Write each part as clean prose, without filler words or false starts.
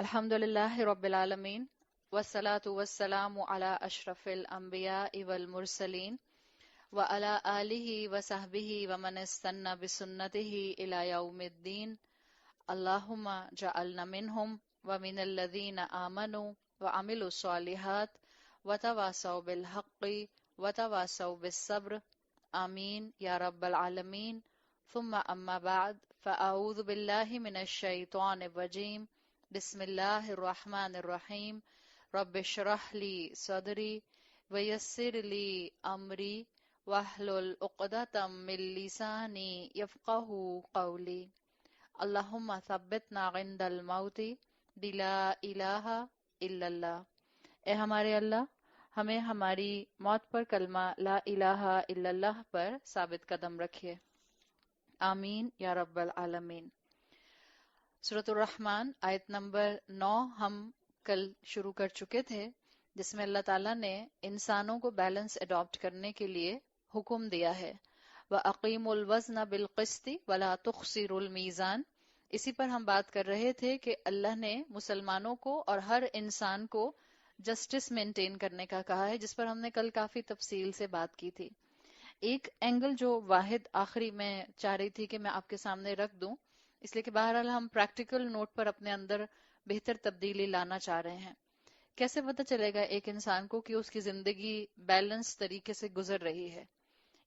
الحمد لله رب العالمين والصلاة والسلام على أشرف الأنبياء والمرسلين وعلى آله وصحبه ومن استنى بسنته إلى يوم الدين اللهم جعلنا منهم ومن الذين آمنوا وعملوا الصالحات وتواصوا بالحق وتواصوا بالصبر آمين يا رب العالمين ثم أما بعد فأعوذ بالله من الشيطان الرجيم بسم الله الرحمن الرحيم رب اشرح لي صدري ويسر لي أمري واحلل عقدة من لساني يفقه قولي اللهم ثبتنا عند الموت بلا الہ الا اللہ۔ اے ہمارے اللہ، ہمیں ہماری موت پر کلمہ لا الہ الا اللہ پر ثابت قدم رکھیے، آمین یا رب العالمین۔ سورۃ الرحمن آیت نمبر 9 ہم کل شروع کر چکے تھے، جس میں اللہ تعالیٰ نے انسانوں کو بیلنس اڈاپٹ کرنے کے لیے حکم دیا ہے، وَأَقِيمُوا الْوَزْنَ بِالْقِسْطِ وَلَا تُخْسِرُوا الْمِيزَانَ۔ اسی پر ہم بات کر رہے تھے کہ اللہ نے مسلمانوں کو اور ہر انسان کو جسٹس مینٹین کرنے کا کہا ہے، جس پر ہم نے کل کافی تفصیل سے بات کی تھی۔ ایک اینگل جو واحد آخری میں چاہ رہی تھی کہ میں آپ کے سامنے رکھ دوں، اس لیے کہ بہرحال ہم پریکٹیکل نوٹ پر اپنے اندر بہتر تبدیلی لانا چاہ رہے ہیں۔ کیسے پتہ چلے گا ایک انسان کو کہ اس کی زندگی بیلنس طریقے سے گزر رہی ہے،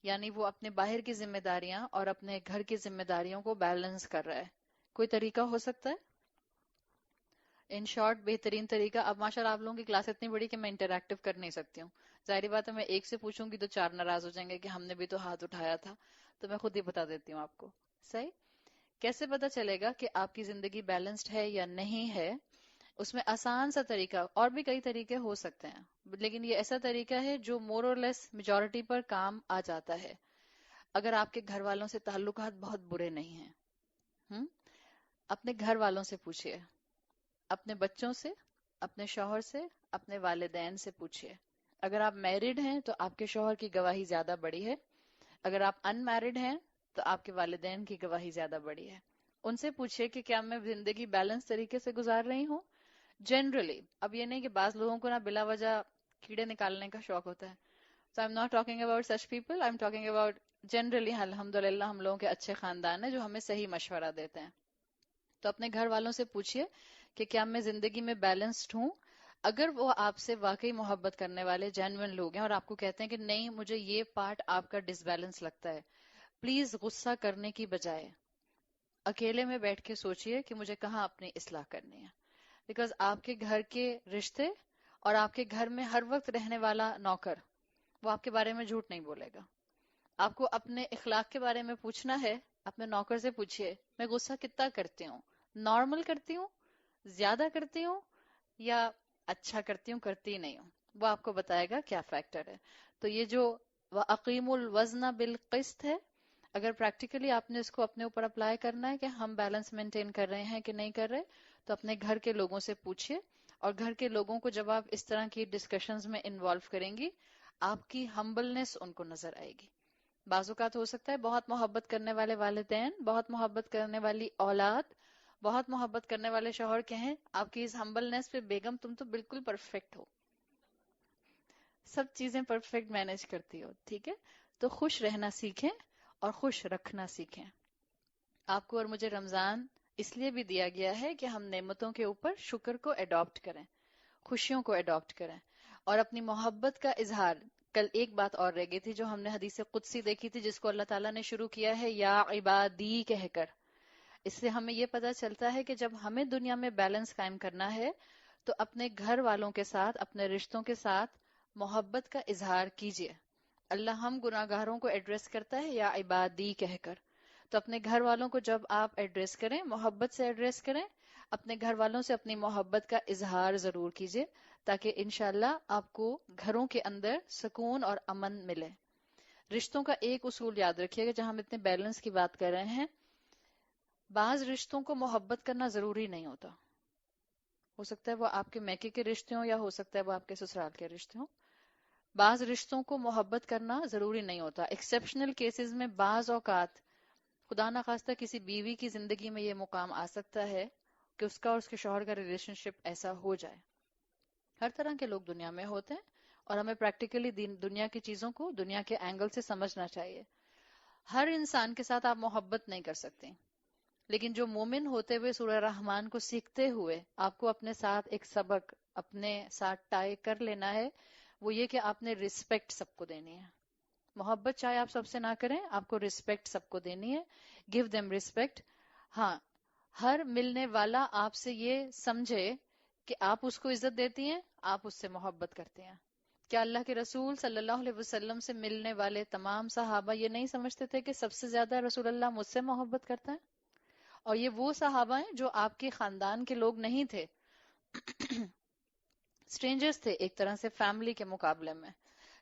یعنی وہ اپنے باہر کی ذمہ داریاں اور اپنے گھر کی ذمہ داریوں کو بیلنس کر رہا ہے؟ کوئی طریقہ ہو سکتا ہے؟ ان شارٹ بہترین طریقہ، اب ماشاءاللہ آپ لوگوں کی کلاس اتنی بڑی کہ میں انٹریکٹیو کر نہیں سکتی ہوں، ظاہری بات ہے میں ایک سے پوچھوں گی تو چار ناراض ہو جائیں گے کہ ہم نے بھی تو ہاتھ اٹھایا تھا، تو میں خود ہی بتا دیتی ہوں آپ کو۔ صحیح؟ کیسے پتا چلے گا کہ آپ کی زندگی بیلنسڈ ہے یا نہیں ہے؟ اس میں آسان سا طریقہ، اور بھی کئی طریقے ہو سکتے ہیں، لیکن یہ ایسا طریقہ ہے جو مور اور لیس میجورٹی پر کام آ جاتا ہے۔ اگر آپ کے گھر والوں سے تعلقات بہت برے نہیں ہیں، اپنے گھر والوں سے پوچھئے، اپنے بچوں سے، اپنے شوہر سے، اپنے والدین سے پوچھئے۔ اگر آپ میرڈ ہیں تو آپ کے شوہر کی گواہی زیادہ بڑی ہے، اگر آپ ان میرڈ ہیں تو آپ کے والدین کی گواہی زیادہ بڑی ہے۔ ان سے پوچھئے کہ کیا میں زندگی بیلنس طریقے سے گزار رہی ہوں؟ جنرلی، اب یہ نہیں کہ بعض لوگوں کو نا بلا وجہ کیڑے نکالنے کا شوق ہوتا ہے، so I'm not talking about such people, I'm talking about generally الحمدللہ ہم لوگوں کے اچھے خاندان ہیں جو ہمیں صحیح مشورہ دیتے ہیں۔ تو اپنے گھر والوں سے پوچھئے کہ کیا میں زندگی میں بیلنسڈ ہوں؟ اگر وہ آپ سے واقعی محبت کرنے والے جینوئن لوگ ہیں اور آپ کو کہتے ہیں کہ نہیں مجھے یہ پارٹ آپ کا ڈس بیلنس لگتا ہے، پلیز غصہ کرنے کی بجائے اکیلے میں بیٹھ کے سوچئے کہ مجھے کہاں اپنی اصلاح کرنی ہے، بیکاز آپ کے گھر کے رشتے اور آپ کے گھر میں ہر وقت رہنے والا نوکر وہ آپ کے بارے میں جھوٹ نہیں بولے گا۔ آپ کو اپنے اخلاق کے بارے میں پوچھنا ہے، اپنے نوکر سے پوچھئے میں غصہ کتنا کرتی ہوں، نارمل کرتی ہوں، زیادہ کرتی ہوں، یا اچھا کرتی ہوں، کرتی نہیں ہوں، وہ آپ کو بتائے گا کیا فیکٹر ہے۔ تو یہ جو وَأَقِيمُوا الْوَزْنَ بِالْقِسْطِ ہے، اگر پریکٹیکلی آپ نے اس کو اپنے اوپر اپلائی کرنا ہے کہ ہم بیلنس مینٹین کر رہے ہیں کہ نہیں کر رہے، تو اپنے گھر کے لوگوں سے پوچھئے، اور گھر کے لوگوں کو جب آپ اس طرح کی ڈسکشنز میں انوالو کریں گی، آپ کی ہمبلنس ان کو نظر آئے گی۔ بعض اوقات ہو سکتا ہے بہت محبت کرنے والے والدین، بہت محبت کرنے والی اولاد، بہت محبت کرنے والے شوہر کہیں آپ کی اس ہمبلنس پہ بیگم تم تو بالکل پرفیکٹ ہو، سب چیزیں پرفیکٹ مینج کرتی ہو، ٹھیک ہے؟ تو خوش رہنا سیکھیں اور خوش رکھنا سیکھیں۔ آپ کو اور مجھے رمضان اس لیے بھی دیا گیا ہے کہ ہم نعمتوں کے اوپر شکر کو اڈاپٹ کریں، خوشیوں کو اڈاپٹ کریں، اور اپنی محبت کا اظہار۔ کل ایک بات اور رہ گئی تھی جو ہم نے حدیث قدسی دیکھی تھی، جس کو اللہ تعالیٰ نے شروع کیا ہے یا عبادی کہہ کر۔ اس سے ہمیں یہ پتہ چلتا ہے کہ جب ہمیں دنیا میں بیلنس قائم کرنا ہے تو اپنے گھر والوں کے ساتھ، اپنے رشتوں کے ساتھ محبت کا اظہار کیجیے۔ اللہ ہم گناہگاروں کو ایڈریس کرتا ہے یا عبادی کہہ کر، تو اپنے گھر والوں کو جب آپ ایڈریس کریں، محبت سے ایڈریس کریں، اپنے گھر والوں سے اپنی محبت کا اظہار ضرور کیجیے، تاکہ انشاءاللہ آپ کو گھروں کے اندر سکون اور امن ملے۔ رشتوں کا ایک اصول یاد رکھیے گا، جہاں ہم اتنے بیلنس کی بات کر رہے ہیں، بعض رشتوں کو محبت کرنا ضروری نہیں ہوتا، ہو سکتا ہے وہ آپ کے میکے کے رشتے ہوں یا ہو سکتا ہے وہ آپ کے سسرال کے رشتے ہوں۔ بعض رشتوں کو محبت کرنا ضروری نہیں ہوتا، ایکسیپشنل کیسز میں بعض اوقات خدا نخواستہ کسی بیوی کی زندگی میں یہ مقام آ سکتا ہے، کہ اس کا اور اس کے شوہر کا ریلیشن شپ ایسا ہو جائے. ہر طرح کے لوگ دنیا میں ہوتے ہیں اور ہمیں پریکٹیکلی دنیا کی چیزوں کو دنیا کے اینگل سے سمجھنا چاہیے. ہر انسان کے ساتھ آپ محبت نہیں کر سکتے، لیکن جو مومن ہوتے ہوئے سورہ رحمان کو سیکھتے ہوئے آپ کو اپنے ساتھ ایک سبق اپنے ساتھ ٹائی کر لینا ہے، وہ یہ کہ آپ نے رسپیکٹ سب کو دینی ہے. محبت چاہے آپ سب سے نہ کریں، آپ کو رسپیکٹ سب کو دینی ہے. Give them respect. ہاں، ہر ملنے والا آپ سے یہ سمجھے کہ آپ اس کو عزت دیتی ہیں، آپ اس سے محبت کرتے ہیں. کیا اللہ کے رسول صلی اللہ علیہ وسلم سے ملنے والے تمام صحابہ یہ نہیں سمجھتے تھے کہ سب سے زیادہ رسول اللہ مجھ سے محبت کرتا ہے؟ اور یہ وہ صحابہ ہیں جو آپ کے خاندان کے لوگ نہیں تھے، اسٹرینجرز تھے ایک طرح سے فیملی کے مقابلے میں،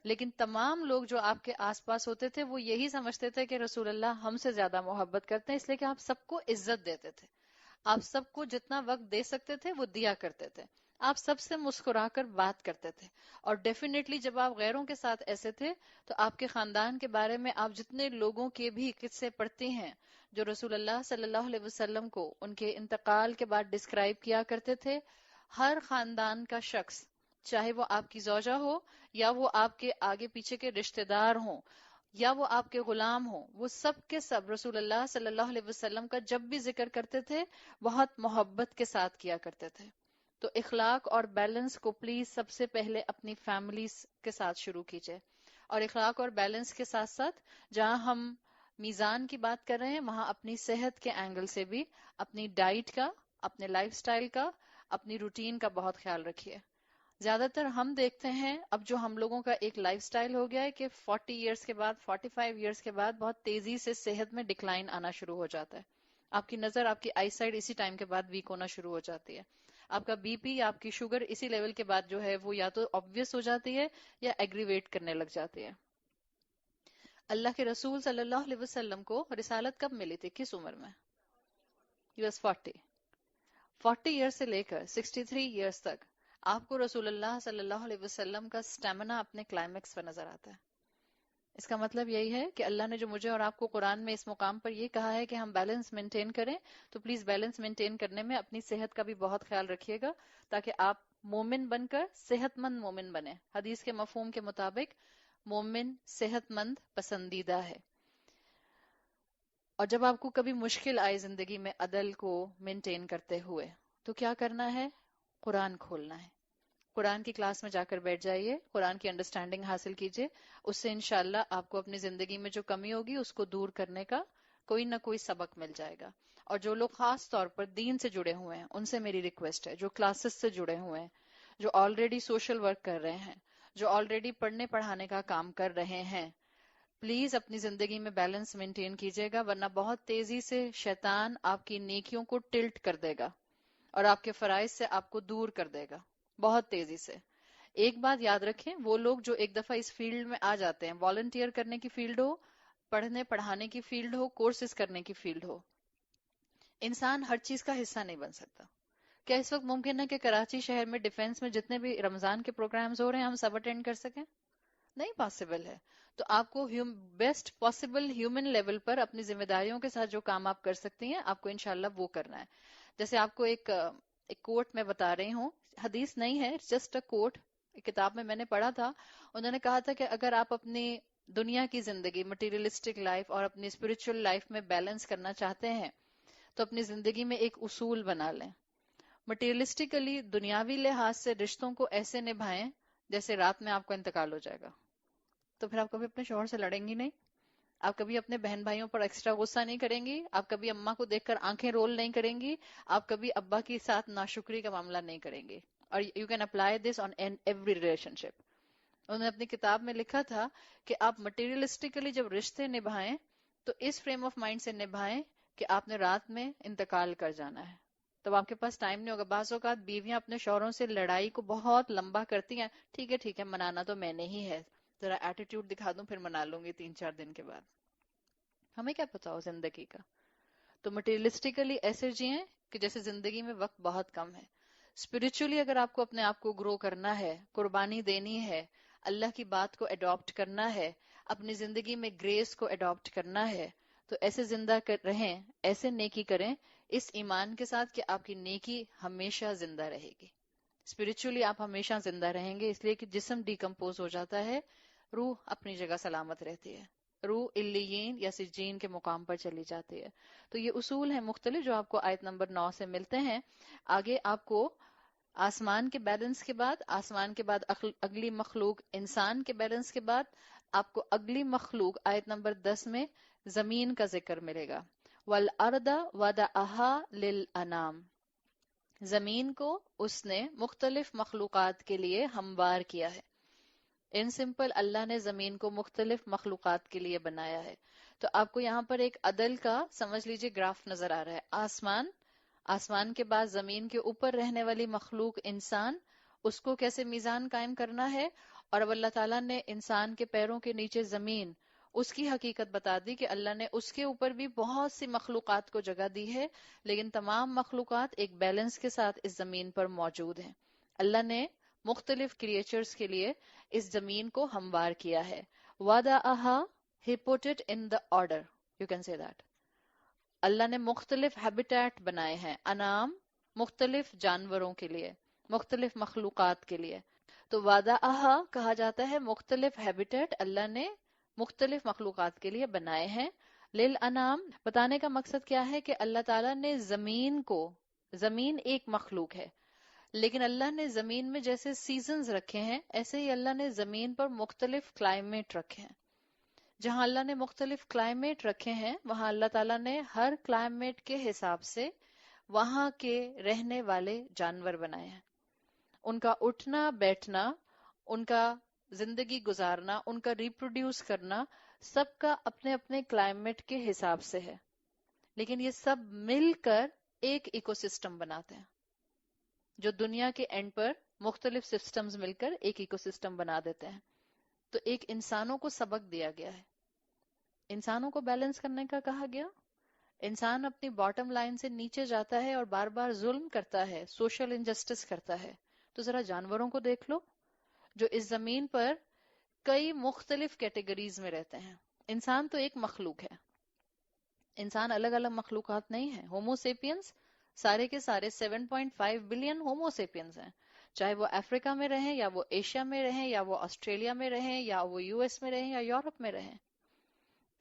لیکن تمام لوگ جو آپ کے آس پاس ہوتے تھے وہ یہی سمجھتے تھے کہ رسول اللہ ہم سے زیادہ محبت کرتے ہیں، اس لیے کہ آپ سب کو عزت دیتے تھے. آپ سب کو جتنا وقت دے سکتے تھے وہ دیا کرتے تھے. آپ سب سے مسکرا کر بات کرتے تھے. اور ڈیفینیٹلی جب آپ غیروں کے ساتھ ایسے تھے تو آپ کے خاندان کے بارے میں آپ جتنے لوگوں کے بھی قصے پڑھتے ہیں جو رسول اللہ صلی اللہ علیہ وسلم کو ان کے انتقال کے بعد ڈسکرائب کیا کرتے تھے، ہر خاندان کا شخص، چاہے وہ آپ کی زوجہ ہو یا وہ آپ کے آگے پیچھے کے رشتہ دار ہوں یا وہ آپ کے غلام ہوں، وہ سب کے سب رسول اللہ صلی اللہ علیہ وسلم کا جب بھی ذکر کرتے تھے بہت محبت کے ساتھ کیا کرتے تھے. تو اخلاق اور بیلنس کو پلیز سب سے پہلے اپنی فیملیز کے ساتھ شروع کیجئے. اور اخلاق اور بیلنس کے ساتھ ساتھ جہاں ہم میزان کی بات کر رہے ہیں وہاں اپنی صحت کے اینگل سے بھی اپنی ڈائٹ کا، اپنے لائف سٹائل کا، اپنی روٹین کا بہت خیال رکھیے. زیادہ تر ہم دیکھتے ہیں اب جو ہم لوگوں کا ایک لائف سٹائل ہو گیا ہے کہ 40 ایئرس کے بعد، 45 ایئرس کے بعد بہت تیزی سے صحت میں ڈکلائن آنا شروع ہو جاتا ہے. آپ کی نظر، آپ کی آئی سائٹ اسی ٹائم کے بعد ویک ہونا شروع ہو جاتی ہے. آپ کا بی پی، آپ کی شوگر اسی لیول کے بعد جو ہے وہ یا تو obvious ہو جاتی ہے یا ایگریویٹ کرنے لگ جاتی ہے. اللہ کے رسول صلی اللہ علیہ وسلم کو رسالت کب ملی تھی؟ کس عمر میں؟ US 40 ایئرس سے لے کر 63 ایئرس تک آپ کو رسول اللہ صلی اللہ علیہ وسلم کا سٹیمنا اپنے کلائمیکس پر نظر آتا ہے. اس کا مطلب یہی ہے کہ اللہ نے جو مجھے اور آپ کو قرآن میں اس مقام پر یہ کہا ہے کہ ہم بیلنس مینٹین کریں، تو پلیز بیلنس مینٹین کرنے میں اپنی صحت کا بھی بہت خیال رکھیے گا تاکہ آپ مومن بن کر صحت مند مومن بنے. حدیث کے مفہوم کے مطابق مومن صحت مند پسندیدہ ہے. اور جب آپ کو کبھی مشکل آئے زندگی میں عدل کو مینٹین کرتے ہوئے تو کیا کرنا ہے؟ قرآن کھولنا ہے. قرآن کی کلاس میں جا کر بیٹھ جائیے، قرآن کی انڈرسٹینڈنگ حاصل کیجیے. اس سے انشاءاللہ آپ کو اپنی زندگی میں جو کمی ہوگی اس کو دور کرنے کا کوئی نہ کوئی سبق مل جائے گا. اور جو لوگ خاص طور پر دین سے جڑے ہوئے ہیں ان سے میری ریکویسٹ ہے، جو کلاسز سے جڑے ہوئے ہیں، جو آلریڈی سوشل ورک کر رہے ہیں، جو آلریڈی پڑھنے پڑھانے کا کام کر رہے ہیں، پلیز اپنی زندگی میں بیلنس مینٹین کیجیے گا، ورنہ بہت تیزی سے شیطان آپ کی نیکیوں کو ٹلٹ کر دے گا اور آپ کے فرائض سے آپ کو دور کر دے گا بہت تیزی سے. ایک بات یاد رکھیں، وہ لوگ جو ایک دفعہ اس فیلڈ میں آ جاتے ہیں، والنٹیئر کرنے کی فیلڈ ہو، پڑھنے پڑھانے کی فیلڈ ہو، کورسز کرنے کی فیلڈ ہو، انسان ہر چیز کا حصہ نہیں بن سکتا. کیا اس وقت ممکن ہے کہ کراچی شہر میں ڈیفینس میں جتنے بھی رمضان کے پروگرامز ہو رہے ہیں ہم سب اٹینڈ کر سکیں؟ نہیں پاسبل ہے. تو آپ کو بیسٹ پاسبل ہیومن لیول پر اپنی ذمہ داریوں کے ساتھ جو کام آپ کر سکتی ہیں آپ کو انشاءاللہ وہ کرنا ہے. جیسے آپ کو ایک کوٹ میں بتا رہی ہوں، حدیث نہیں ہے، جسٹ اے کوٹ، کتاب میں میں نے پڑھا تھا. انہوں نے کہا تھا کہ اگر آپ اپنی دنیا کی زندگی، مٹیریلسٹک لائف اور اپنی اسپرچل لائف میں بیلنس کرنا چاہتے ہیں تو اپنی زندگی میں ایک اصول بنا لیں. مٹیریلسٹکلی، دنیاوی لحاظ سے رشتوں کو ایسے نبھائیں جیسے رات میں آپ کا انتقال ہو جائے گا. تو پھر آپ کبھی اپنے شوہر سے لڑیں گی نہیں، آپ کبھی اپنے بہن بھائیوں پر ایکسٹرا غصہ نہیں کریں گی، آپ کبھی اماں کو دیکھ کر آنکھیں رول نہیں کریں گی، آپ کبھی ابا کے ساتھ ناشکری کا معاملہ نہیں کریں گی. اور you can apply this on every relationship. انہوں نے اپنی کتاب میں لکھا تھا کہ آپ مٹیریلسٹکلی جب رشتے نبھائیں تو اس فریم آف مائنڈ سے نبھائیں کہ آپ نے رات میں انتقال کر جانا ہے. تب آپ کے پاس ٹائم نہیں ہوگا. بعض اوقات بیویاں اپنے شوہروں سے لڑائی کو بہت لمبا کرتی ہیں، ٹھیک ہے منانا تو میں نے ہی ہے، ذرا ایٹیٹیوڈ دکھا دوں پھر منا لوں گی 3-4 دن کے بعد. ہمیں کیا پتا ہو زندگی کا. تو مٹیریلسٹکلی ایسے جئیں کہ جیسے زندگی میں وقت بہت کم ہے. اسپرچولی اگر آپ کو اپنے آپ کو گرو کرنا ہے، قربانی دینی ہے، اللہ کی بات کو اڈاپٹ کرنا ہے، اپنی زندگی میں گریس کو اڈاپٹ کرنا ہے، تو ایسے زندہ رہیں، ایسے نیکی کریں اس ایمان کے ساتھ کہ آپ کی نیکی ہمیشہ زندہ رہے گی. اسپرچولی آپ ہمیشہ زندہ رہیں گے، اس لیے کہ جسم ڈیکمپوز ہو جاتا ہے، روح اپنی جگہ سلامت رہتی ہے، روح علیین یا سجین کے مقام پر چلی جاتی ہے. تو یہ اصول ہیں مختلف جو آپ کو آیت نمبر 9 سے ملتے ہیں. آگے آپ کو آسمان کے بیلنس کے بعد، آسمان کے بعد اگلی مخلوق، انسان کے بیلنس کے بعد آپ کو اگلی مخلوق آیت نمبر 10 میں زمین کا ذکر ملے گا. وَالْأَرْضَ وَضَعَهَا لِلْأَنَامِ، زمین کو اس نے مختلف مخلوقات کے لیے ہموار کیا ہے. ان سمپل اللہ نے زمین کو مختلف مخلوقات کے لیے بنایا ہے. تو آپ کو یہاں پر ایک عدل کا سمجھ لیجئے گراف نظر آ رہا ہے. آسمان، آسمان کے بعد زمین کے اوپر رہنے والی مخلوق انسان، اس کو کیسے میزان قائم کرنا ہے. اور اب اللہ تعالیٰ نے انسان کے پیروں کے نیچے زمین، اس کی حقیقت بتا دی کہ اللہ نے اس کے اوپر بھی بہت سی مخلوقات کو جگہ دی ہے، لیکن تمام مخلوقات ایک بیلنس کے ساتھ اس زمین پر موجود ہیں. اللہ نے مختلف کریچرز کے لیے اس زمین کو ہموار کیا ہے. وَدَعَهَا، he put it in the order, you can say that. اللہ نے مختلف ہیبیٹیٹ بنائے ہیں، انعام مختلف جانوروں کے لیے، مختلف مخلوقات کے لیے. تو وَدَعَهَا کہا جاتا ہے مختلف ہیبیٹیٹ اللہ نے مختلف مخلوقات کے لیے بنائے ہیں. لِلْأَنَامِ، بتانے کا مقصد کیا ہے کہ اللہ تعالیٰ نے زمین کو، زمین ایک مخلوق ہے، لیکن اللہ نے زمین میں جیسے سیزنز رکھے ہیں ایسے ہی اللہ نے زمین پر مختلف کلائمیٹ رکھے ہیں. جہاں اللہ نے مختلف کلائمیٹ رکھے ہیں وہاں اللہ تعالیٰ نے ہر کلائمیٹ کے حساب سے وہاں کے رہنے والے جانور بنائے ہیں. ان کا اٹھنا بیٹھنا، ان کا زندگی گزارنا، ان کا ریپروڈیوس کرنا، سب کا اپنے اپنے کلائمیٹ کے حساب سے ہے، لیکن یہ سب مل کر ایک ایکو سسٹم بناتے ہیں جو دنیا کے اینڈ پر مختلف سسٹمز مل کر ایک ایکو سسٹم بنا دیتے ہیں. تو ایک انسانوں کو سبق دیا گیا ہے، انسانوں کو بیلنس کرنے کا کہا گیا. انسان اپنی باٹم لائن سے نیچے جاتا ہے اور بار بار ظلم کرتا ہے، سوشل انجسٹس کرتا ہے. تو ذرا جانوروں کو دیکھ لو جو اس زمین پر کئی مختلف کیٹیگریز میں رہتے ہیں. انسان تو ایک مخلوق ہے، انسان الگ الگ مخلوقات نہیں ہیں. ہومو سیپینز سارے کے سارے 7.5 بلین ہومو سیپینز ہیں، چاہے وہ افریقہ میں رہیں یا وہ ایشیا میں رہیں یا وہ آسٹریلیا میں رہیں یا وہ یو ایس میں رہیں یا یورپ میں رہیں،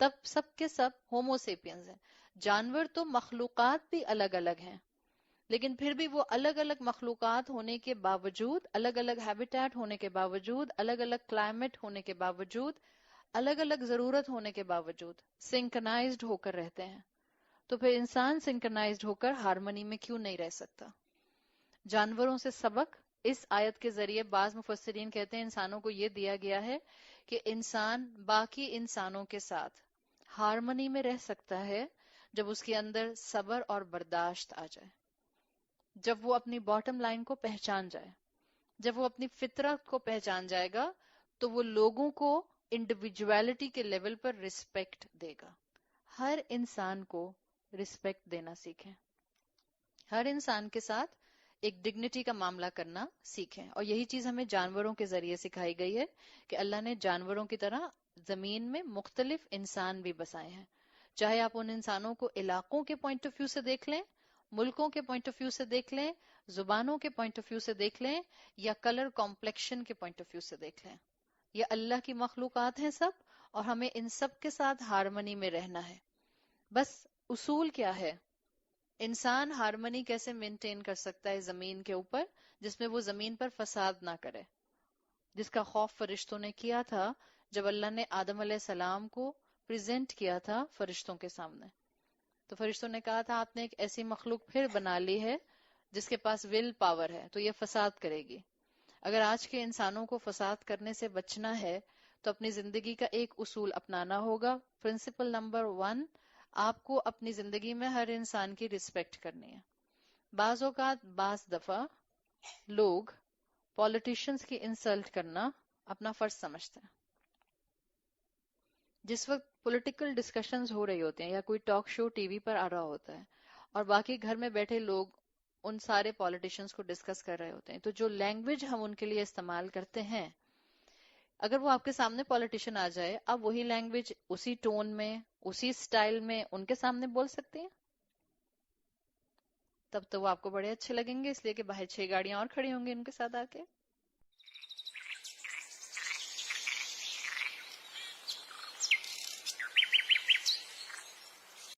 تب سب کے سب ہومو سیپینز ہیں. جانور تو مخلوقات بھی الگ الگ ہیں، لیکن پھر بھی وہ الگ الگ مخلوقات ہونے کے باوجود، الگ الگ ہیبیٹیٹ ہونے کے باوجود، الگ الگ کلائمیٹ ہونے کے باوجود، الگ الگ ضرورت ہونے کے باوجود سنکرنائزڈ ہو کر رہتے ہیں. تو پھر انسان سنکرنائزڈ ہو کر ہارمنی میں کیوں نہیں رہ سکتا؟ جانوروں سے سبق اس آیت کے ذریعے بعض مفسرین کہتے ہیں انسانوں کو یہ دیا گیا ہے کہ انسان باقی انسانوں کے ساتھ ہارمنی میں رہ سکتا ہے جب اس کے اندر صبر اور برداشت آ جائے، جب وہ اپنی باٹم لائن کو پہچان جائے، جب وہ اپنی فطرت کو پہچان جائے گا تو وہ لوگوں کو انڈیویجویلٹی کے لیول پر رسپیکٹ دے گا. ہر انسان کو رسپیکٹ دینا سیکھیں، ہر انسان کے ساتھ ایک ڈگنیٹی کا معاملہ کرنا سیکھیں. اور یہی چیز ہمیں جانوروں کے ذریعے سکھائی گئی ہے کہ اللہ نے جانوروں کی طرح زمین میں مختلف انسان بھی بسائے ہیں. چاہے آپ ان انسانوں کو علاقوں کے پوائنٹ آف ویو سے دیکھ لیں، ملکوں کے پوائنٹ آف ویو سے دیکھ لیں، زبانوں کے پوائنٹ آف ویو سے دیکھ لیں، یا کلر کمپلیکشن کے پوائنٹ آف ویو سے دیکھ لیں، یہ اللہ کی مخلوقات ہیں سب، اور ہمیں ان سب کے ساتھ ہارمنی میں رہنا ہے. بس اصول کیا ہے؟ انسان ہارمنی کیسے مینٹین کر سکتا ہے زمین کے اوپر جس میں وہ زمین پر فساد نہ کرے، جس کا خوف فرشتوں نے کیا تھا جب اللہ نے آدم علیہ السلام کو پریزنٹ کیا تھا فرشتوں کے سامنے. تو فرشتوں نے کہا تھا آپ نے ایک ایسی مخلوق پھر بنا لی ہے جس کے پاس ول پاور ہے تو یہ فساد کرے گی. اگر آج کے انسانوں کو فساد کرنے سے بچنا ہے تو اپنی زندگی کا ایک اصول اپنانا ہوگا. پرنسپل نمبر 1، آپ کو اپنی زندگی میں ہر انسان کی رسپیکٹ کرنی ہے. بعض اوقات بعض دفعہ لوگ پولیٹیشنز کی انسلٹ کرنا اپنا فرض سمجھتے ہیں. جس وقت پولیٹیکل ڈسکشنز ہو رہی ہوتے ہیں یا کوئی ٹاک شو ٹی وی پر آ رہا ہوتا ہے اور باقی گھر میں بیٹھے لوگ ان سارے پولیٹیشنز کو ڈسکس کر رہے ہوتے ہیں، تو جو لینگویج ہم ان کے لیے استعمال کرتے ہیں اگر وہ آپ کے سامنے پولیٹیشین آ جائے، آپ وہی لینگویج اسی ٹون میں، اسی سٹائل میں ان کے سامنے بول سکتے ہیں؟ تب تو وہ آپ کو بڑے اچھے لگیں گے، اس لیے کہ باہر 6 گاڑیاں اور کھڑی ہوں گی ان کے ساتھ آ کے.